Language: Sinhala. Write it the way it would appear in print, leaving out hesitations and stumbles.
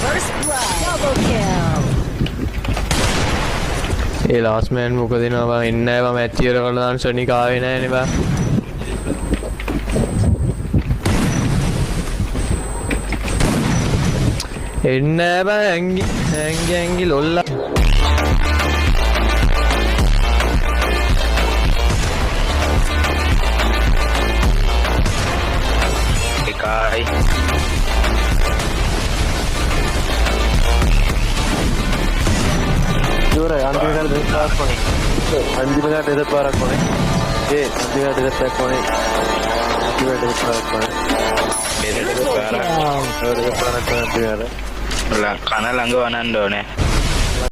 First blood. Double kill. ඒ ලාස්ට් මෑන් මොකද දෙනවා බං එන්නේ නැහැ බං මැච් ඉවර කරලා දාන්න ෂොනික් ආවේ නැහැ නේ බං එන්නේ නැහැ බං ඇංගි ලොල්ලා එකයි Jura, antiga de estar con antiga de estar con antiga de estar con antiga de estar con කන ළඟ වනන්න ඕනේ